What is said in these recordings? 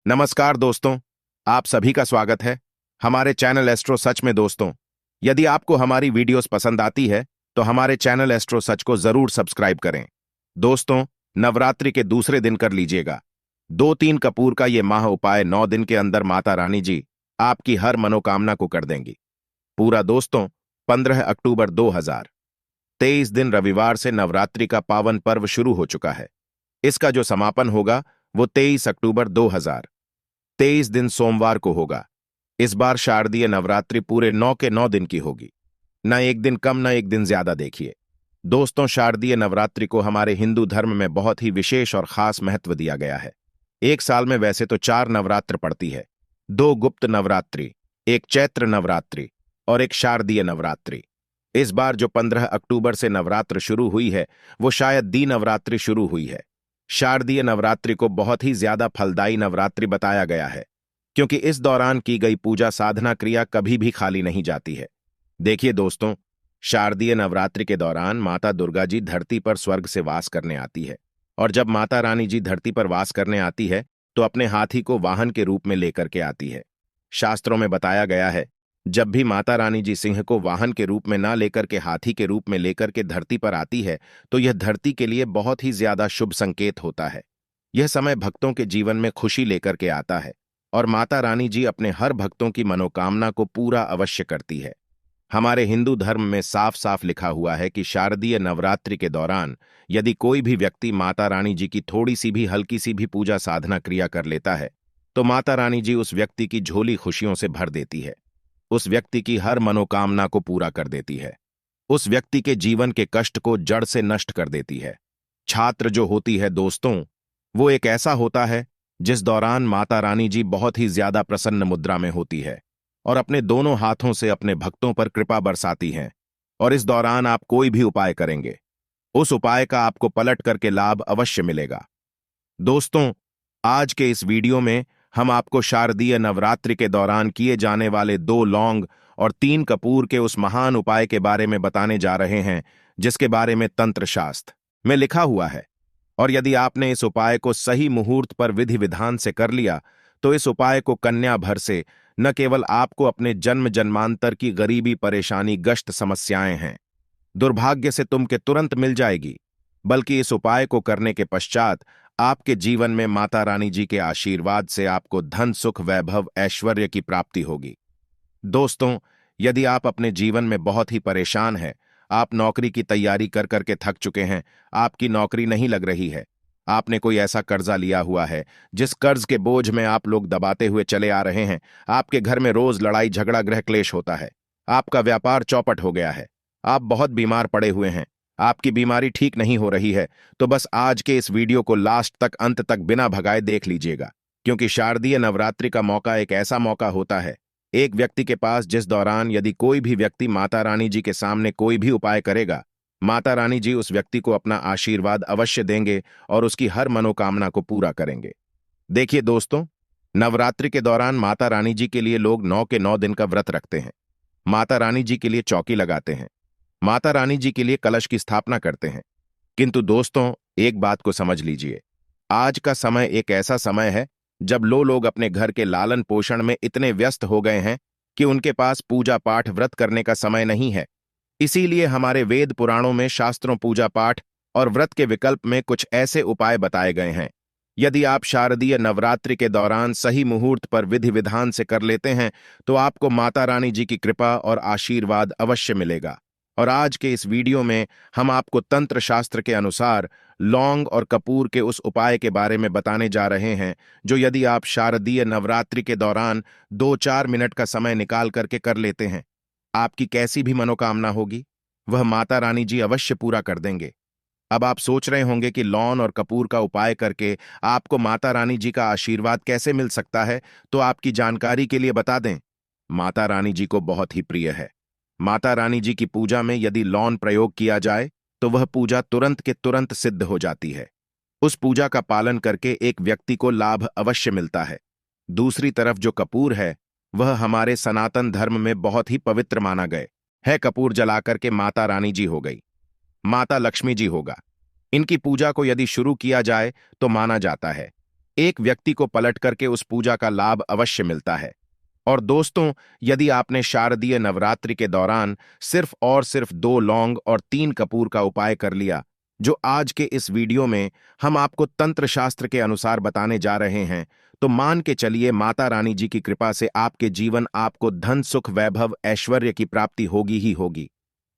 नमस्कार दोस्तों, आप सभी का स्वागत है हमारे चैनल एस्ट्रो सच में। दोस्तों, यदि आपको हमारी वीडियोस पसंद आती है तो हमारे चैनल एस्ट्रो सच को जरूर सब्सक्राइब करें। दोस्तों, नवरात्रि के दूसरे दिन कर लीजिएगा 2-3 कपूर का ये माह उपाय। 9 दिन के अंदर माता रानी जी आपकी हर मनोकामना को कर देंगी पूरा। दोस्तों, 15 अक्टूबर 2023 दिन रविवार से नवरात्रि का पावन पर्व शुरू हो चुका है। इसका जो समापन होगा वो 23 अक्टूबर 2023 दिन सोमवार को होगा। इस बार शारदीय नवरात्रि पूरे 9 के 9 दिन की होगी, न एक दिन कम न एक दिन ज्यादा। देखिए दोस्तों, शारदीय नवरात्रि को हमारे हिंदू धर्म में बहुत ही विशेष और खास महत्व दिया गया है। एक साल में वैसे तो 4 नवरात्र पड़ती है, 2 गुप्त नवरात्रि, एक चैत्र नवरात्रि और एक शारदीय नवरात्रि। इस बार जो 15 अक्टूबर से नवरात्र शुरू हुई है वो शायद दी नवरात्रि शुरू हुई है। शारदीय नवरात्रि को बहुत ही ज्यादा फलदायी नवरात्रि बताया गया है, क्योंकि इस दौरान की गई पूजा साधना क्रिया कभी भी खाली नहीं जाती है। देखिए दोस्तों, शारदीय नवरात्रि के दौरान माता दुर्गा जी धरती पर स्वर्ग से वास करने आती है, और जब माता रानी जी धरती पर वास करने आती है तो अपने हाथी को वाहन के रूप में लेकर के आती है। शास्त्रों में बताया गया है, जब भी माता रानी जी सिंह को वाहन के रूप में ना लेकर के हाथी के रूप में लेकर के धरती पर आती है तो यह धरती के लिए बहुत ही ज्यादा शुभ संकेत होता है। यह समय भक्तों के जीवन में खुशी लेकर के आता है, और माता रानी जी अपने हर भक्तों की मनोकामना को पूरा अवश्य करती है। हमारे हिंदू धर्म में साफ साफ लिखा हुआ है कि शारदीय नवरात्रि के दौरान यदि कोई भी व्यक्ति माता रानी जी की थोड़ी सी भी हल्की सी भी पूजा साधना क्रिया कर लेता है तो माता रानी जी उस व्यक्ति की झोली खुशियों से भर देती है, उस व्यक्ति की हर मनोकामना को पूरा कर देती है, उस व्यक्ति के जीवन के कष्ट को जड़ से नष्ट कर देती है। छात्र जो होती है दोस्तों, वो एक ऐसा होता है जिस दौरान माता रानी जी बहुत ही ज्यादा प्रसन्न मुद्रा में होती है और अपने दोनों हाथों से अपने भक्तों पर कृपा बरसाती हैं। और इस दौरान आप कोई भी उपाय करेंगे, उस उपाय का आपको पलट करके लाभ अवश्य मिलेगा। दोस्तों, आज के इस वीडियो में हम आपको शारदीय नवरात्रि के दौरान किए जाने वाले 2 लौंग और 3 कपूर के उस महान उपाय के बारे में बताने जा रहे हैं, जिसके बारे में तंत्र शास्त्र में लिखा हुआ है। और यदि आपने इस उपाय को सही मुहूर्त पर विधि विधान से कर लिया तो इस उपाय को कन्या भर से न केवल आपको अपने जन्म जन्मांतर की गरीबी, परेशानी, गश्त, समस्याएं हैं, दुर्भाग्य से तुमके तुरंत मिल जाएगी, बल्कि इस उपाय को करने के पश्चात आपके जीवन में माता रानी जी के आशीर्वाद से आपको धन, सुख, वैभव, ऐश्वर्य की प्राप्ति होगी। दोस्तों, यदि आप अपने जीवन में बहुत ही परेशान हैं, आप नौकरी की तैयारी कर करके थक चुके हैं, आपकी नौकरी नहीं लग रही है, आपने कोई ऐसा कर्जा लिया हुआ है जिस कर्ज के बोझ में आप लोग दबाते हुए चले आ रहे हैं, आपके घर में रोज लड़ाई झगड़ा, गृह क्लेश होता है, आपका व्यापार चौपट हो गया है, आप बहुत बीमार पड़े हुए हैं, आपकी बीमारी ठीक नहीं हो रही है, तो बस आज के इस वीडियो को लास्ट तक, अंत तक बिना भगाए देख लीजिएगा, क्योंकि शारदीय नवरात्रि का मौका एक ऐसा मौका होता है एक व्यक्ति के पास जिस दौरान यदि कोई भी व्यक्ति माता रानी जी के सामने कोई भी उपाय करेगा, माता रानी जी उस व्यक्ति को अपना आशीर्वाद अवश्य देंगे और उसकी हर मनोकामना को पूरा करेंगे। देखिए दोस्तों, नवरात्रि के दौरान माता रानी जी के लिए लोग 9 के 9 दिन का व्रत रखते हैं, माता रानी जी के लिए चौकी लगाते हैं, माता रानी जी के लिए कलश की स्थापना करते हैं। किंतु दोस्तों, एक बात को समझ लीजिए, आज का समय एक ऐसा समय है जब लोग अपने घर के लालन पोषण में इतने व्यस्त हो गए हैं कि उनके पास पूजा पाठ, व्रत करने का समय नहीं है। इसीलिए हमारे वेद पुराणों में, शास्त्रों, पूजा पाठ और व्रत के विकल्प में कुछ ऐसे उपाय बताए गए हैं। यदि आप शारदीय नवरात्रि के दौरान सही मुहूर्त पर विधि विधान से कर लेते हैं तो आपको माता रानी जी की कृपा और आशीर्वाद अवश्य मिलेगा। और आज के इस वीडियो में हम आपको तंत्र शास्त्र के अनुसार लौंग और कपूर के उस उपाय के बारे में बताने जा रहे हैं, जो यदि आप शारदीय नवरात्रि के दौरान 2-4 मिनट का समय निकाल करके कर लेते हैं, आपकी कैसी भी मनोकामना होगी वह माता रानी जी अवश्य पूरा कर देंगे। अब आप सोच रहे होंगे कि लौंग और कपूर का उपाय करके आपको माता रानी जी का आशीर्वाद कैसे मिल सकता है, तो आपकी जानकारी के लिए बता दें, माता रानी जी को बहुत ही प्रिय है। माता रानी जी की पूजा में यदि लौंग प्रयोग किया जाए तो वह पूजा तुरंत के तुरंत सिद्ध हो जाती है। उस पूजा का पालन करके एक व्यक्ति को लाभ अवश्य मिलता है। दूसरी तरफ जो कपूर है वह हमारे सनातन धर्म में बहुत ही पवित्र माना गए है। कपूर जलाकर के माता रानी जी हो गई, माता लक्ष्मी जी होगा, इनकी पूजा को यदि शुरू किया जाए तो माना जाता है एक व्यक्ति को पलट करके उस पूजा का लाभ अवश्य मिलता है। और दोस्तों, यदि आपने शारदीय नवरात्रि के दौरान सिर्फ और सिर्फ 2 लौंग और 3 कपूर का उपाय कर लिया, जो आज के इस वीडियो में हम आपको तंत्र शास्त्र के अनुसार बताने जा रहे हैं, तो मान के चलिए माता रानी जी की कृपा से आपके जीवन आपको धन सुख वैभव ऐश्वर्य की प्राप्ति होगी ही होगी।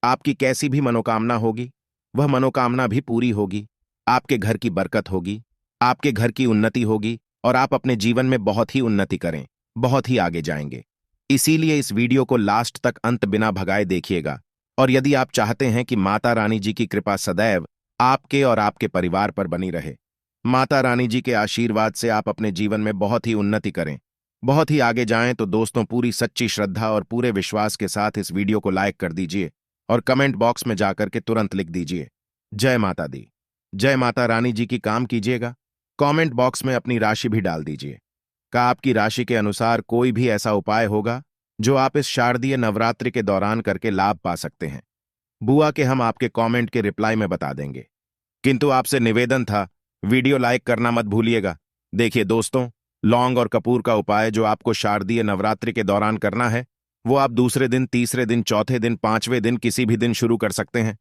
आपकी कैसी भी मनोकामना होगी, वह मनोकामना भी पूरी होगी। आपके घर की बरकत होगी, आपके घर की उन्नति होगी और आप अपने जीवन में बहुत ही उन्नति करें, बहुत ही आगे जाएंगे। इसीलिए इस वीडियो को लास्ट तक अंत बिना भगाए देखिएगा। और यदि आप चाहते हैं कि माता रानी जी की कृपा सदैव आपके और आपके परिवार पर बनी रहे, माता रानी जी के आशीर्वाद से आप अपने जीवन में बहुत ही उन्नति करें, बहुत ही आगे जाएं, तो दोस्तों पूरी सच्ची श्रद्धा और पूरे विश्वास के साथ इस वीडियो को लाइक कर दीजिए और कमेंट बॉक्स में जाकर के तुरंत लिख दीजिए जय माता दी। जय माता रानी जी की काम कीजिएगा। कमेंट बॉक्स में अपनी राशि भी डाल दीजिए। का आपकी राशि के अनुसार कोई भी ऐसा उपाय होगा जो आप इस शारदीय नवरात्रि के दौरान करके लाभ पा सकते हैं, बुआ के हम आपके कमेंट के रिप्लाई में बता देंगे। किंतु आपसे निवेदन था, वीडियो लाइक करना मत भूलिएगा। देखिए दोस्तों, लौंग और कपूर का उपाय जो आपको शारदीय नवरात्रि के दौरान करना है, वो आप दूसरे दिन, तीसरे दिन, चौथे दिन, 5वें दिन, किसी भी दिन शुरू कर सकते हैं।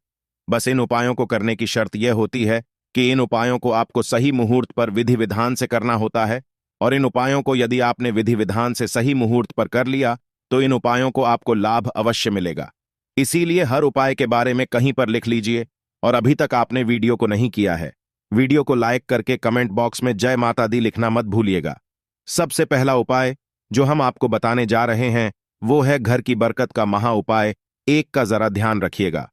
बस इन उपायों को करने की शर्त यह होती है कि इन उपायों को आपको सही मुहूर्त पर विधि विधान से करना होता है। और इन उपायों को यदि आपने विधि विधान से सही मुहूर्त पर कर लिया तो इन उपायों को आपको लाभ अवश्य मिलेगा। इसीलिए हर उपाय के बारे में कहीं पर लिख लीजिए। और अभी तक आपने वीडियो को नहीं किया है, वीडियो को लाइक करके कमेंट बॉक्स में जय माता दी लिखना मत भूलिएगा। सबसे पहला उपाय जो हम आपको बताने जा रहे हैं वो है घर की बरकत का महा उपाय 1 का जरा ध्यान रखिएगा।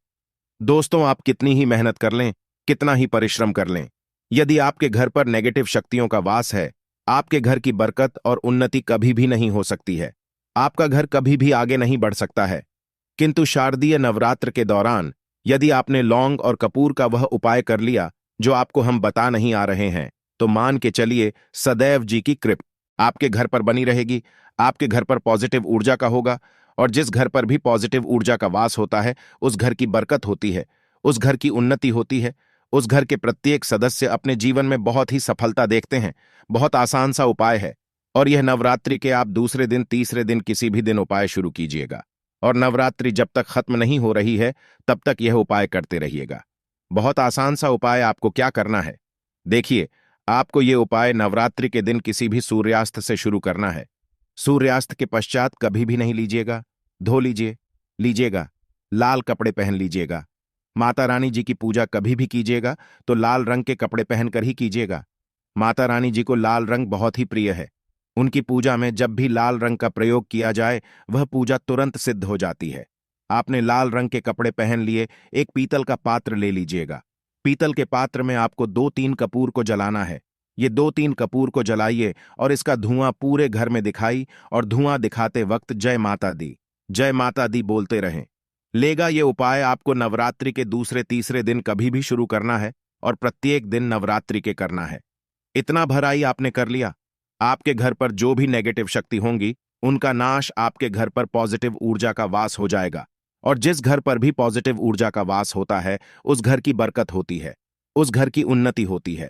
दोस्तों, आप कितनी ही मेहनत कर लें, कितना ही परिश्रम कर लें, यदि आपके घर पर नेगेटिव शक्तियों का वास है, आपके घर की बरकत और उन्नति कभी भी नहीं हो सकती है। आपका घर कभी भी आगे नहीं बढ़ सकता है। किंतु शारदीय नवरात्र के दौरान यदि आपने लौंग और कपूर का वह उपाय कर लिया जो आपको हम बता नहीं आ रहे हैं, तो मान के चलिए सदैव जी की कृपा आपके घर पर बनी रहेगी। आपके घर पर पॉजिटिव ऊर्जा का होगा, और जिस घर पर भी पॉजिटिव ऊर्जा का वास होता है उस घर की बरकत होती है, उस घर की उन्नति होती है, उस घर के प्रत्येक सदस्य अपने जीवन में बहुत ही सफलता देखते हैं। बहुत आसान सा उपाय है, और यह नवरात्रि के आप दूसरे दिन, तीसरे दिन, किसी भी दिन उपाय शुरू कीजिएगा। और नवरात्रि जब तक खत्म नहीं हो रही है तब तक यह उपाय करते रहिएगा। बहुत आसान सा उपाय। आपको क्या करना है, देखिए, आपको यह उपाय नवरात्रि के दिन किसी भी सूर्यास्त से शुरू करना है। सूर्यास्त के पश्चात कभी भी नहीं लीजिएगा, धो लीजिएगा, लाल कपड़े पहन लीजिएगा। माता रानी जी की पूजा कभी भी कीजिएगा तो लाल रंग के कपड़े पहनकर ही कीजिएगा। माता रानी जी को लाल रंग बहुत ही प्रिय है। उनकी पूजा में जब भी लाल रंग का प्रयोग किया जाए वह पूजा तुरंत सिद्ध हो जाती है। आपने लाल रंग के कपड़े पहन लिए, एक पीतल का पात्र ले लीजिएगा। पीतल के पात्र में आपको 2-3 कपूर को जलाना है। ये 2-3 कपूर को जलाइए और इसका धुआं पूरे घर में दिखाई, और धुआं दिखाते वक्त जय माता दी बोलते रहें। लेगा ये उपाय आपको नवरात्रि के दूसरे, तीसरे दिन कभी भी शुरू करना है और प्रत्येक दिन नवरात्रि के करना है। इतना भराई आपने कर लिया, आपके घर पर जो भी नेगेटिव शक्ति होंगी उनका नाश, आपके घर पर पॉजिटिव ऊर्जा का वास हो जाएगा। और जिस घर पर भी पॉजिटिव ऊर्जा का वास होता है उस घर की बरकत होती है, उस घर की उन्नति होती है।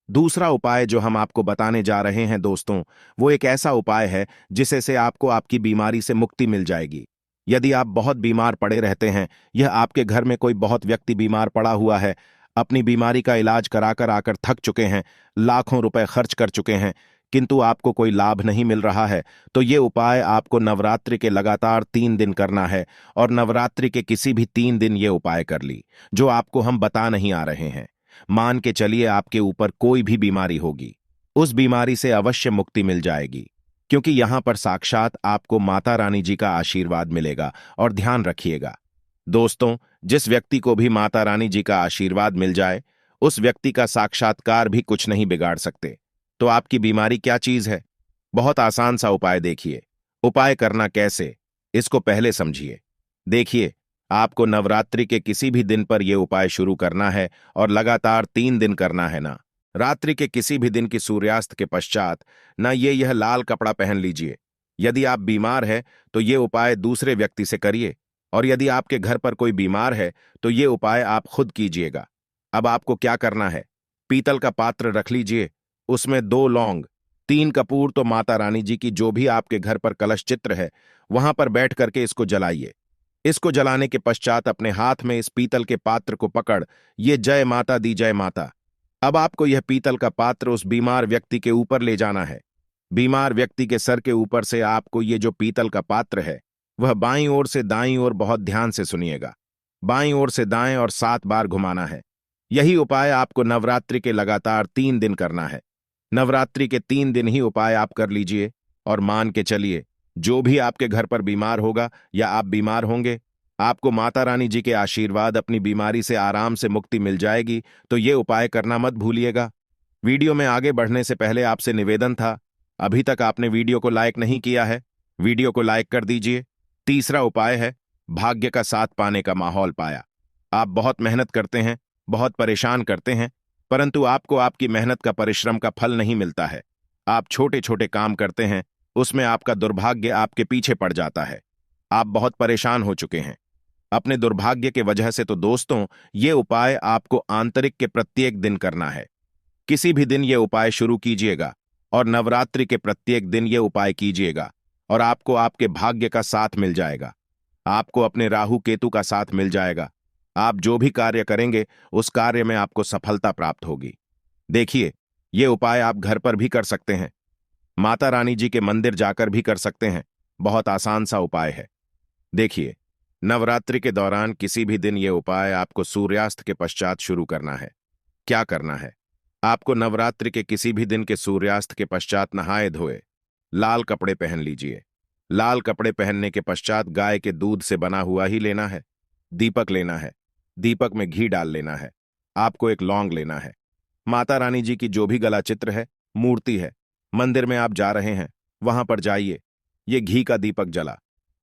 दूसरा उपाय जो हम आपको बताने जा रहे हैं दोस्तों, वो एक ऐसा उपाय है जिसे से आपको आपकी बीमारी से मुक्ति मिल जाएगी। यदि आप बहुत बीमार पड़े रहते हैं, यह आपके घर में कोई बहुत व्यक्ति बीमार पड़ा हुआ है, अपनी बीमारी का इलाज कराकर आकर थक चुके हैं, लाखों रुपए खर्च कर चुके हैं, किंतु आपको कोई लाभ नहीं मिल रहा है, तो ये उपाय आपको नवरात्रि के लगातार 3 दिन करना है। और नवरात्रि के किसी भी 3 दिन ये उपाय कर ली जो आपको हम बता नहीं आ रहे हैं। मान के चलिए आपके ऊपर कोई भी बीमारी होगी, उस बीमारी से अवश्य मुक्ति मिल जाएगी, क्योंकि यहां पर साक्षात आपको माता रानी जी का आशीर्वाद मिलेगा। और ध्यान रखिएगा दोस्तों, जिस व्यक्ति को भी माता रानी जी का आशीर्वाद मिल जाए उस व्यक्ति का साक्षात्कार भी कुछ नहीं बिगाड़ सकते। तो आपकी बीमारी क्या चीज है? बहुत आसान सा उपाय। देखिए, उपाय करना कैसे, इसको पहले समझिए। देखिए, आपको नवरात्रि के किसी भी दिन पर यह उपाय शुरू करना है और लगातार 3 दिन करना है ना। रात्रि के किसी भी दिन की सूर्यास्त के पश्चात ना यह लाल कपड़ा पहन लीजिए। यदि आप बीमार है तो ये उपाय दूसरे व्यक्ति से करिए, और यदि आपके घर पर कोई बीमार है तो ये उपाय आप खुद कीजिएगा। अब आपको क्या करना है, पीतल का पात्र रख लीजिए, उसमें 2 लौंग, 3 कपूर, तो माता रानी जी की जो भी आपके घर पर कलश चित्र है वहां पर बैठ करके इसको जलाइए। इसको जलाने के पश्चात अपने हाथ में इस पीतल के पात्र को पकड़ ये जय माता दी जय माता। अब आपको यह पीतल का पात्र उस बीमार व्यक्ति के ऊपर ले जाना है। बीमार व्यक्ति के सर के ऊपर से आपको ये जो पीतल का पात्र है वह बाईं ओर से दाईं ओर, बहुत ध्यान से सुनिएगा, बाईं ओर से दाएं और 7 बार घुमाना है। यही उपाय आपको नवरात्रि के लगातार 3 दिन करना है। नवरात्रि के 3 दिन ही उपाय आप कर लीजिए और मान के चलिए जो भी आपके घर पर बीमार होगा या आप बीमार होंगे, आपको माता रानी जी के आशीर्वाद, अपनी बीमारी से आराम से मुक्ति मिल जाएगी। तो ये उपाय करना मत भूलिएगा। वीडियो में आगे बढ़ने से पहले आपसे निवेदन था, अभी तक आपने वीडियो को लाइक नहीं किया है, वीडियो को लाइक कर दीजिए। तीसरा उपाय है भाग्य का साथ पाने का माहौल पाया। आप बहुत मेहनत करते हैं, बहुत परेशान करते हैं, परंतु आपको आपकी मेहनत का, परिश्रम का फल नहीं मिलता है। आप छोटे छोटे काम करते हैं, उसमें आपका दुर्भाग्य आपके पीछे पड़ जाता है। आप बहुत परेशान हो चुके हैं अपने दुर्भाग्य के वजह से। तो दोस्तों, ये उपाय आपको आंतरिक के प्रत्येक दिन करना है। किसी भी दिन ये उपाय शुरू कीजिएगा और नवरात्रि के प्रत्येक दिन ये उपाय कीजिएगा और आपको आपके भाग्य का साथ मिल जाएगा। आपको अपने राहु केतु का साथ मिल जाएगा। आप जो भी कार्य करेंगे उस कार्य में आपको सफलता प्राप्त होगी। देखिए, ये उपाय आप घर पर भी कर सकते हैं, माता रानी जी के मंदिर जाकर भी कर सकते हैं। बहुत आसान सा उपाय है। देखिए, नवरात्रि के दौरान किसी भी दिन ये उपाय आपको सूर्यास्त के पश्चात शुरू करना है। क्या करना है? आपको नवरात्रि के किसी भी दिन के सूर्यास्त के पश्चात नहाए धोए लाल कपड़े पहन लीजिए। लाल कपड़े पहनने के पश्चात गाय के दूध से बना हुआ ही लेना है। दीपक लेना है, दीपक में घी डाल लेना है। आपको एक लौंग लेना है। माता रानी जी की जो भी गला चित्र है, मूर्ति है, मंदिर में आप जा रहे हैं वहां पर जाइए। ये घी का दीपक जला।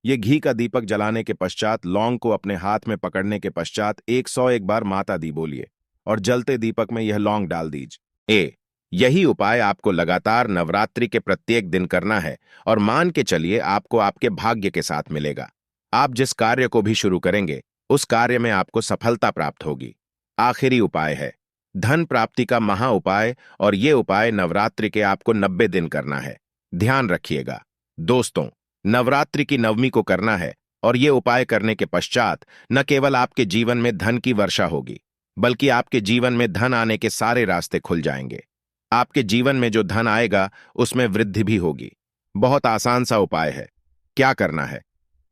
ये घी का दीपक जलाने के पश्चात लौंग को अपने हाथ में पकड़ने के पश्चात 101 बार माता दी बोलिए और जलते दीपक में यह लौंग डाल दीजिए। यही उपाय आपको लगातार नवरात्रि के प्रत्येक दिन करना है और मान के चलिए आपको आपके भाग्य के साथ मिलेगा। आप जिस कार्य को भी शुरू करेंगे उस कार्य में आपको सफलता प्राप्त होगी। आखिरी उपाय है धन प्राप्ति का महा उपाय, और ये उपाय नवरात्रि के आपको 90 दिन करना है। ध्यान रखिएगा दोस्तों, नवरात्रि की नवमी को करना है और ये उपाय करने के पश्चात न केवल आपके जीवन में धन की वर्षा होगी, बल्कि आपके जीवन में धन आने के सारे रास्ते खुल जाएंगे। आपके जीवन में जो धन आएगा उसमें वृद्धि भी होगी। बहुत आसान सा उपाय है। क्या करना है?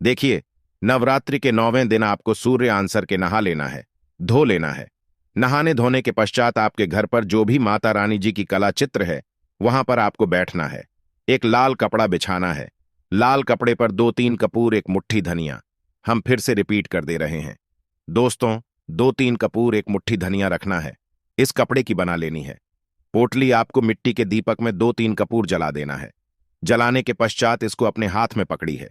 देखिए, नवरात्रि के 9वें दिन आपको सूर्य आंसर के नहा लेना है, धो लेना है। नहाने धोने के पश्चात आपके घर पर जो भी माता रानी जी की कला चित्र है वहां पर आपको बैठना है। एक लाल कपड़ा बिछाना है। लाल कपड़े पर 2-3 कपूर, एक मुट्ठी धनिया। हम फिर से रिपीट कर दे रहे हैं दोस्तों, 2-3 कपूर, एक मुट्ठी धनिया रखना है। इस कपड़े की बना लेनी है। पोटली आपको मिट्टी के दीपक में 2-3 कपूर जला देना है। जलाने के पश्चात इसको अपने हाथ में पकड़ी है।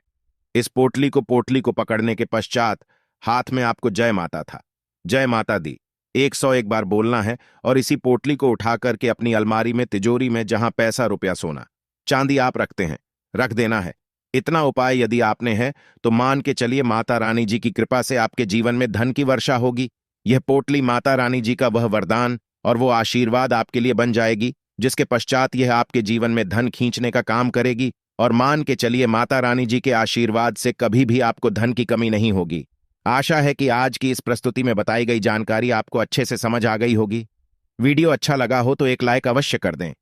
इस पोटली को पकड़ने के पश्चात हाथ में आपको जय माता था, जय माता दी 101 बार बोलना है और इसी पोटली को उठा करके अपनी अलमारी में, तिजोरी में, जहां पैसा, रुपया, सोना, चांदी आप रखते हैं, रख देना है। इतना उपाय यदि आपने है तो मान के चलिए माता रानी जी की कृपा से आपके जीवन में धन की वर्षा होगी। यह पोटली माता रानी जी का वह वरदान और वो आशीर्वाद आपके लिए बन जाएगी, जिसके पश्चात यह आपके जीवन में धन खींचने का काम करेगी। और मान के चलिए माता रानी जी के आशीर्वाद से कभी भी आपको धन की कमी नहीं होगी। आशा है कि आज की इस प्रस्तुति में बताई गई जानकारी आपको अच्छे से समझ आ गई होगी। वीडियो अच्छा लगा हो तो एक लाइक अवश्य कर दें।